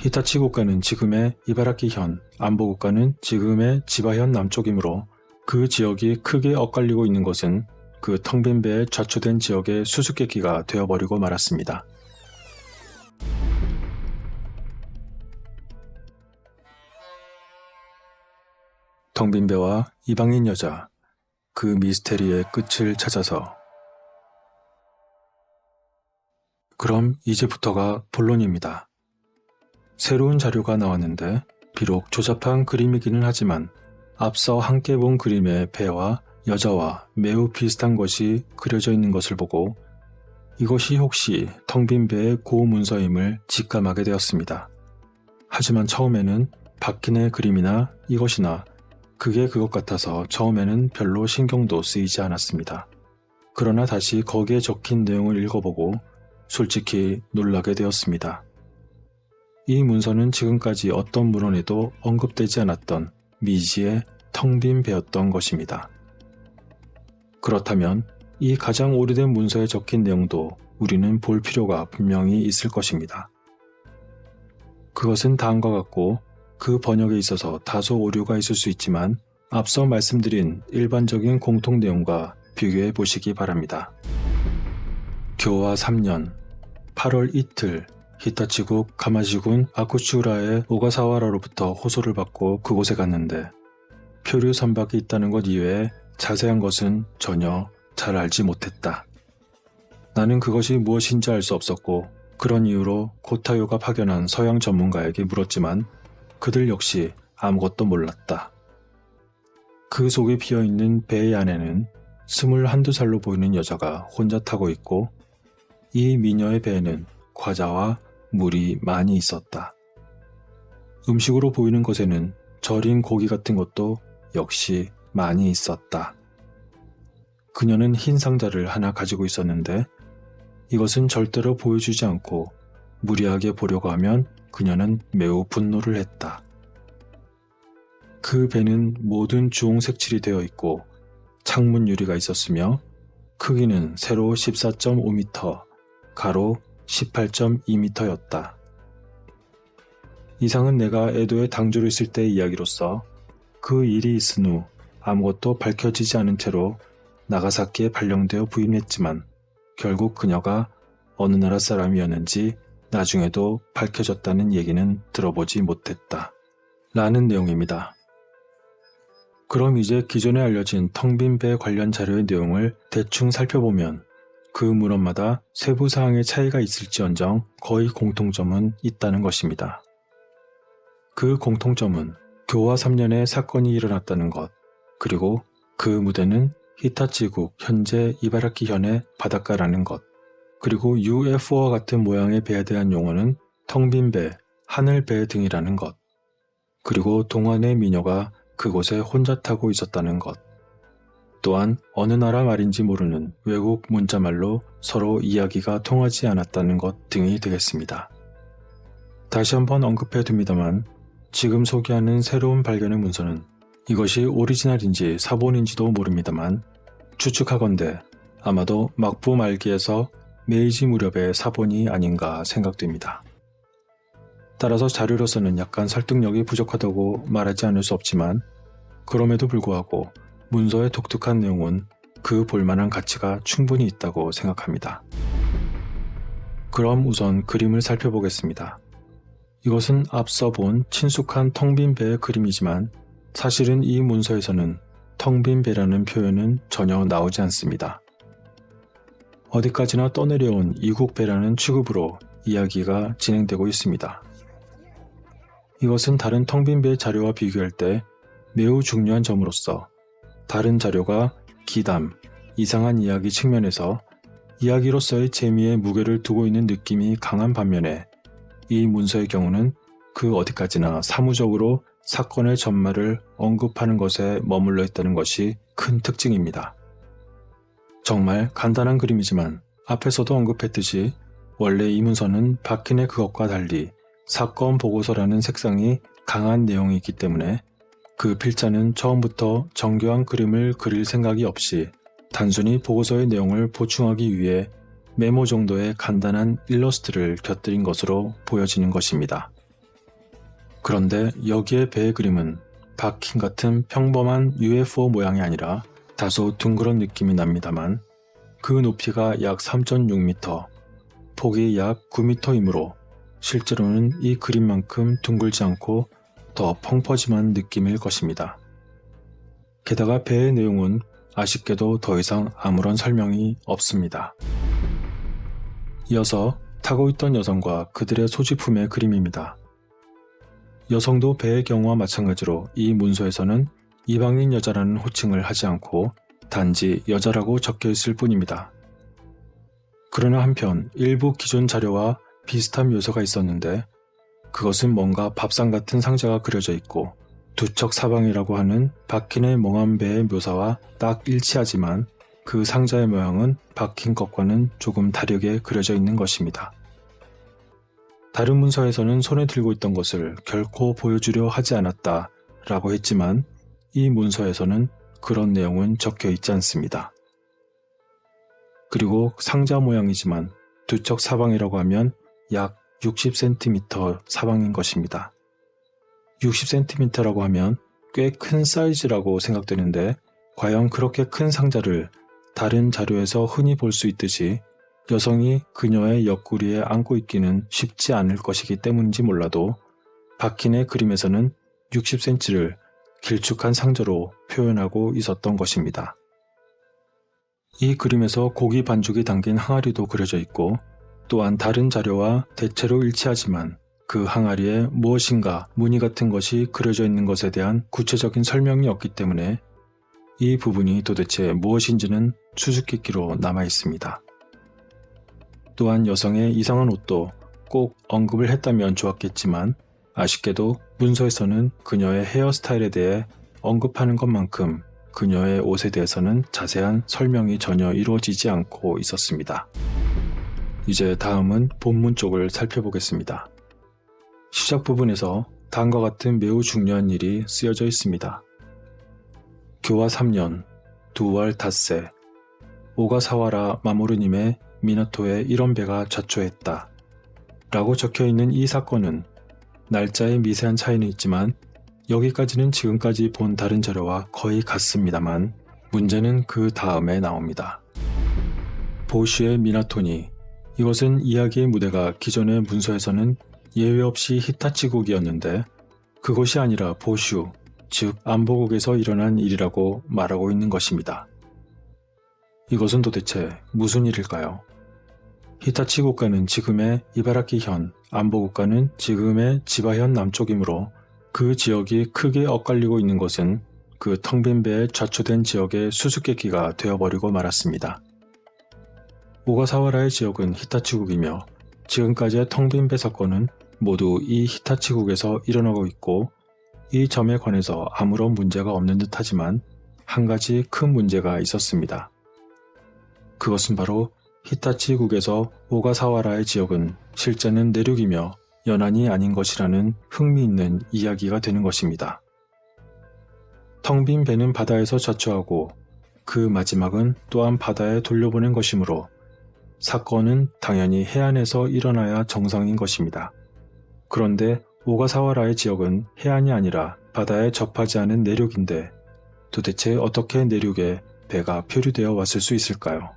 히타치 국가는 지금의 이바라키현, 안보 국가는 지금의 지바현 남쪽이므로 그 지역이 크게 엇갈리고 있는 것은 그 텅 빈 배에 좌초된 지역의 수수께끼가 되어버리고 말았습니다. 텅 빈 배와 이방인 여자, 그 미스테리의 끝을 찾아서. 그럼 이제부터가 본론입니다. 새로운 자료가 나왔는데 비록 조잡한 그림이기는 하지만 앞서 함께 본 그림의 배와 여자와 매우 비슷한 것이 그려져 있는 것을 보고 이것이 혹시 텅 빈 배의 고문서임을 직감하게 되었습니다. 하지만 처음에는 박힌의 그림이나 이것이나 그게 그것 같아서 처음에는 별로 신경도 쓰이지 않았습니다. 그러나 다시 거기에 적힌 내용을 읽어보고 솔직히 놀라게 되었습니다. 이 문서는 지금까지 어떤 문헌에도 언급되지 않았던 미지의 텅 빈 배였던 것입니다. 그렇다면 이 가장 오래된 문서에 적힌 내용도 우리는 볼 필요가 분명히 있을 것입니다. 그것은 다음과 같고 그 번역에 있어서 다소 오류가 있을 수 있지만 앞서 말씀드린 일반적인 공통 내용과 비교해 보시기 바랍니다. 교화 3년 8월 이틀 히타치국 가마시군 아쿠치우라의 오가사와라로부터 호소를 받고 그곳에 갔는데 표류 선박이 있다는 것 이외에 자세한 것은 전혀 잘 알지 못했다. 나는 그것이 무엇인지 알 수 없었고 그런 이유로 고타요가 파견한 서양 전문가에게 물었지만 그들 역시 아무것도 몰랐다. 그 속에 비어있는 배의 안에는 21~22살로 보이는 여자가 혼자 타고 있고 이 미녀의 배에는 과자와 물이 많이 있었다. 음식으로 보이는 것에는 절인 고기 같은 것도 역시 많이 있었다. 그녀는 흰 상자를 하나 가지고 있었는데 이것은 절대로 보여주지 않고 무리하게 보려고 하면 그녀는 매우 분노를 했다. 그 배는 모든 주홍 색칠이 되어 있고 창문 유리가 있었으며 크기는 세로 14.5m, 가로 18.2m였다. 이상은 내가 에도에 당주로 있을 때의 이야기로서 그 일이 있은 후 아무것도 밝혀지지 않은 채로 나가사키에 발령되어 부임했지만 결국 그녀가 어느 나라 사람이었는지 나중에도 밝혀졌다는 얘기는 들어보지 못했다. 라는 내용입니다. 그럼 이제 기존에 알려진 텅 빈 배 관련 자료의 내용을 대충 살펴보면 그 문헌마다 세부 사항의 차이가 있을지언정 거의 공통점은 있다는 것입니다. 그 공통점은 교화 3년에 사건이 일어났다는 것, 그리고 그 무대는 히타치국 현재 이바라키현의 바닷가라는 것, 그리고 UFO와 같은 모양의 배에 대한 용어는 텅 빈 배, 하늘배 등이라는 것, 그리고 동안의 미녀가 그곳에 혼자 타고 있었다는 것, 또한 어느 나라 말인지 모르는 외국 문자말로 서로 이야기가 통하지 않았다는 것 등이 되겠습니다. 다시 한번 언급해 둡니다만 지금 소개하는 새로운 발견의 문서는 이것이 오리지널인지 사본인지도 모릅니다만 추측하건대 아마도 막부 말기에서 메이지 무렵의 사본이 아닌가 생각됩니다. 따라서 자료로서는 약간 설득력이 부족하다고 말하지 않을 수 없지만 그럼에도 불구하고 문서의 독특한 내용은 그 볼만한 가치가 충분히 있다고 생각합니다. 그럼 우선 그림을 살펴보겠습니다. 이것은 앞서 본 친숙한 텅 빈 배의 그림이지만 사실은 이 문서에서는 텅 빈 배라는 표현은 전혀 나오지 않습니다. 어디까지나 떠내려온 이국 배라는 취급으로 이야기가 진행되고 있습니다. 이것은 다른 텅 빈 배 자료와 비교할 때 매우 중요한 점으로서 다른 자료가 기담, 이상한 이야기 측면에서 이야기로서의 재미에 무게를 두고 있는 느낌이 강한 반면에 이 문서의 경우는 그 어디까지나 사무적으로 사건의 전말을 언급하는 것에 머물러 있다는 것이 큰 특징입니다. 정말 간단한 그림이지만 앞에서도 언급했듯이 원래 이 문서는 박힌의 그것과 달리 사건 보고서라는 색상이 강한 내용이 있기 때문에 그 필자는 처음부터 정교한 그림을 그릴 생각이 없이 단순히 보고서의 내용을 보충하기 위해 메모 정도의 간단한 일러스트를 곁들인 것으로 보여지는 것입니다. 그런데 여기에 배의 그림은 바킹 같은 평범한 UFO 모양이 아니라 다소 둥그런 느낌이 납니다만 그 높이가 약 3.6m, 폭이 약 9m이므로 실제로는 이 그림만큼 둥글지 않고 더 펑퍼짐한 느낌일 것입니다. 게다가 배의 내용은 아쉽게도 더 이상 아무런 설명이 없습니다. 이어서 타고 있던 여성과 그들의 소지품의 그림입니다. 여성도 배의 경우와 마찬가지로 이 문서에서는 이방인 여자라는 호칭을 하지 않고 단지 여자라고 적혀 있을 뿐입니다. 그러나 한편 일부 기존 자료와 비슷한 묘사가 있었는데 그것은 뭔가 밥상 같은 상자가 그려져 있고 두 척 사방이라고 하는 바킨의 멍한 배의 묘사와 딱 일치하지만 그 상자의 모양은 바킨 것과는 조금 다르게 그려져 있는 것입니다. 다른 문서에서는 손에 들고 있던 것을 결코 보여주려 하지 않았다 라고 했지만 이 문서에서는 그런 내용은 적혀 있지 않습니다. 그리고 상자 모양이지만 두 척 사방이라고 하면 약 60cm 사방인 것입니다. 60cm라고 하면 꽤 큰 사이즈라고 생각되는데 과연 그렇게 큰 상자를 다른 자료에서 흔히 볼 수 있듯이 여성이 그녀의 옆구리에 안고 있기는 쉽지 않을 것이기 때문인지 몰라도 바킨의 그림에서는 60cm를 길쭉한 상자로 표현하고 있었던 것입니다. 이 그림에서 고기 반죽이 담긴 항아리도 그려져 있고 또한 다른 자료와 대체로 일치하지만 그 항아리에 무엇인가 무늬 같은 것이 그려져 있는 것에 대한 구체적인 설명이 없기 때문에 이 부분이 도대체 무엇인지는 수수께끼로 남아 있습니다. 또한 여성의 이상한 옷도 꼭 언급을 했다면 좋았겠지만 아쉽게도 문서에서는 그녀의 헤어스타일에 대해 언급하는 것만큼 그녀의 옷에 대해서는 자세한 설명이 전혀 이루어지지 않고 있었습니다. 이제 다음은 본문 쪽을 살펴보겠습니다. 시작 부분에서 다음과 같은 매우 중요한 일이 쓰여져 있습니다. 교화 3년 2월 닷새 오가사와라 마모루님의 미나토에 이런 배가 좌초했다 라고 적혀있는 이 사건은 날짜의 미세한 차이는 있지만 여기까지는 지금까지 본 다른 자료와 거의 같습니다만 문제는 그 다음에 나옵니다. 보슈의 미나토니 이것은 이야기의 무대가 기존의 문서에서는 예외 없이 히타치국이었는데 그것이 아니라 보슈, 즉 안보국에서 일어난 일이라고 말하고 있는 것입니다. 이것은 도대체 무슨 일일까요? 히타치 국가는 지금의 이바라키현, 안보 국가는 지금의 지바현 남쪽이므로 그 지역이 크게 엇갈리고 있는 것은 그 텅 빈 배에 좌초된 지역의 수수께끼가 되어버리고 말았습니다. 오가사와라의 지역은 히타치국이며 지금까지의 텅 빈 배 사건은 모두 이 히타치국에서 일어나고 있고 이 점에 관해서 아무런 문제가 없는 듯하지만 한 가지 큰 문제가 있었습니다. 그것은 바로 히타치국에서 오가사와라의 지역은 실제는 내륙이며 연안이 아닌 것이라는 흥미있는 이야기가 되는 것입니다. 텅 빈 배는 바다에서 좌초하고 그 마지막은 또한 바다에 돌려보낸 것이므로 사건은 당연히 해안에서 일어나야 정상인 것입니다. 그런데 오가사와라의 지역은 해안이 아니라 바다에 접하지 않은 내륙인데 도대체 어떻게 내륙에 배가 표류되어 왔을 수 있을까요?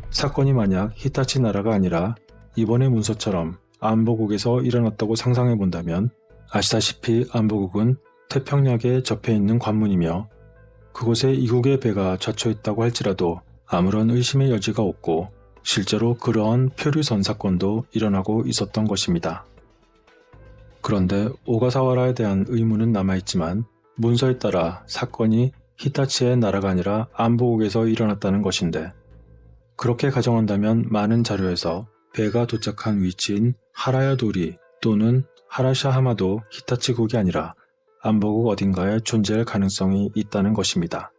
사건이 만약 히타치 나라가 아니라 이번의 문서처럼 안보국에서 일어났다고 상상해본다면 아시다시피 안보국은 태평양에 접해있는 관문이며 그곳에 이국의 배가 좌초했다고 할지라도 아무런 의심의 여지가 없고 실제로 그러한 표류선 사건도 일어나고 있었던 것입니다. 그런데 오가사와라에 대한 의문은 남아있지만 문서에 따라 사건이 히타치의 나라가 아니라 안보국에서 일어났다는 것인데 그렇게 가정한다면 많은 자료에서 배가 도착한 위치인 하라야도리 또는 하라샤하마도 히타치국이 아니라 안보국 어딘가에 존재할 가능성이 있다는 것입니다.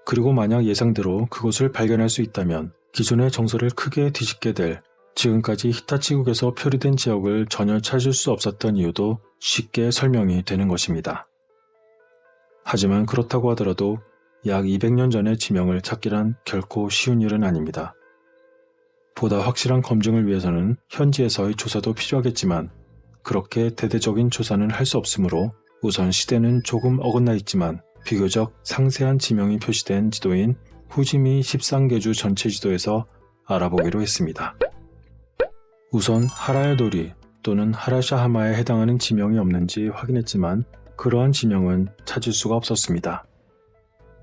그리고 만약 예상대로 그곳을 발견할 수 있다면 기존의 정서를 크게 뒤집게 될 지금까지 히타치국에서 표류된 지역을 전혀 찾을 수 없었던 이유도 쉽게 설명이 되는 것입니다. 하지만 그렇다고 하더라도 약 200년 전의 지명을 찾기란 결코 쉬운 일은 아닙니다. 보다 확실한 검증을 위해서는 현지에서의 조사도 필요하겠지만 그렇게 대대적인 조사는 할 수 없으므로 우선 시대는 조금 어긋나 있지만 비교적 상세한 지명이 표시된 지도인 후지미 13개주 전체 지도에서 알아보기로 했습니다. 우선 하라야도리 또는 하라샤하마에 해당하는 지명이 없는지 확인했지만 그러한 지명은 찾을 수가 없었습니다.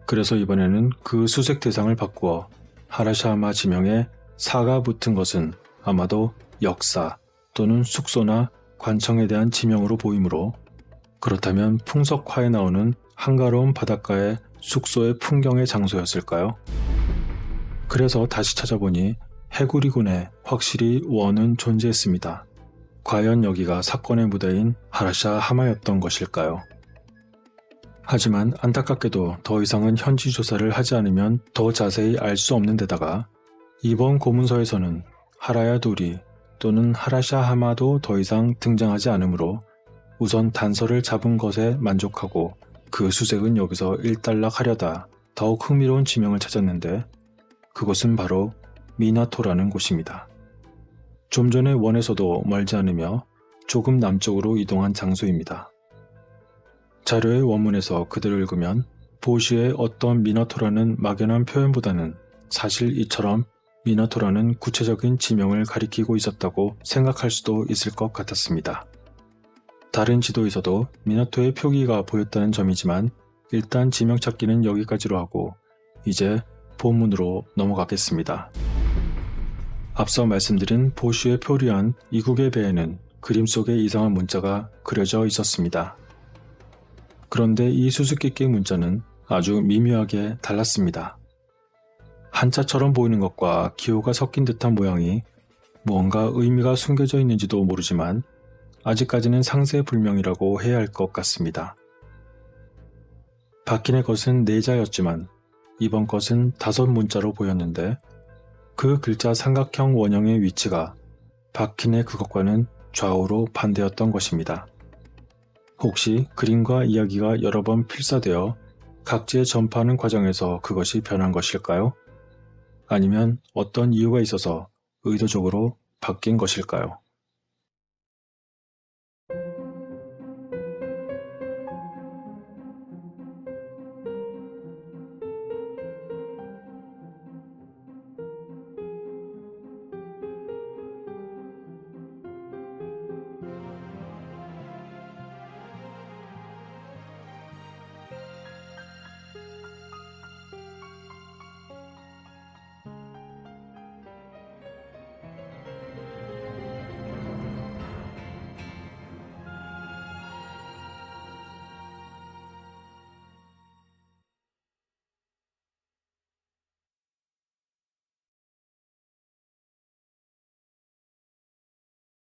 그래서 이번에는 그 수색 대상을 바꾸어 하라샤하마 지명에 사가 붙은 것은 아마도 역사 또는 숙소나 관청에 대한 지명으로 보이므로 그렇다면 풍석화에 나오는 한가로운 바닷가의 숙소의 풍경의 장소였을까요? 그래서 다시 찾아보니 해구리군에 확실히 원은 존재했습니다. 과연 여기가 사건의 무대인 하라샤 하마였던 것일까요? 하지만 안타깝게도 더 이상은 현지 조사를 하지 않으면 더 자세히 알 수 없는 데다가 이번 고문서에서는 하라야도리 또는 하라샤 하마도 더 이상 등장하지 않으므로 우선 단서를 잡은 것에 만족하고 그 수색은 여기서 일단락하려다 더욱 흥미로운 지명을 찾았는데 그곳은 바로 미나토라는 곳입니다. 좀 전에 원에서도 멀지 않으며 조금 남쪽으로 이동한 장소입니다. 자료의 원문에서 그대로 읽으면 보시의 어떤 미나토라는 막연한 표현보다는 사실 이처럼 미나토라는 구체적인 지명을 가리키고 있었다고 생각할 수도 있을 것 같았습니다. 다른 지도에서도 미나토의 표기가 보였다는 점이지만 일단 지명 찾기는 여기까지로 하고 이제 본문으로 넘어가겠습니다. 앞서 말씀드린 보슈에 표류한 이국의 배에는 그림 속의 이상한 문자가 그려져 있었습니다. 그런데 이 수수께끼 문자는 아주 미묘하게 달랐습니다. 한자처럼 보이는 것과 기호가 섞인 듯한 모양이 무언가 의미가 숨겨져 있는지도 모르지만 아직까지는 상세불명이라고 해야 할 것 같습니다. 박힌의 것은 4자였지만 이번 것은 5문자로 보였는데 그 글자 삼각형 원형의 위치가 박힌의 그것과는 좌우로 반대였던 것입니다. 혹시 그림과 이야기가 여러 번 필사되어 각지에 전파하는 과정에서 그것이 변한 것일까요? 아니면 어떤 이유가 있어서 의도적으로 바뀐 것일까요?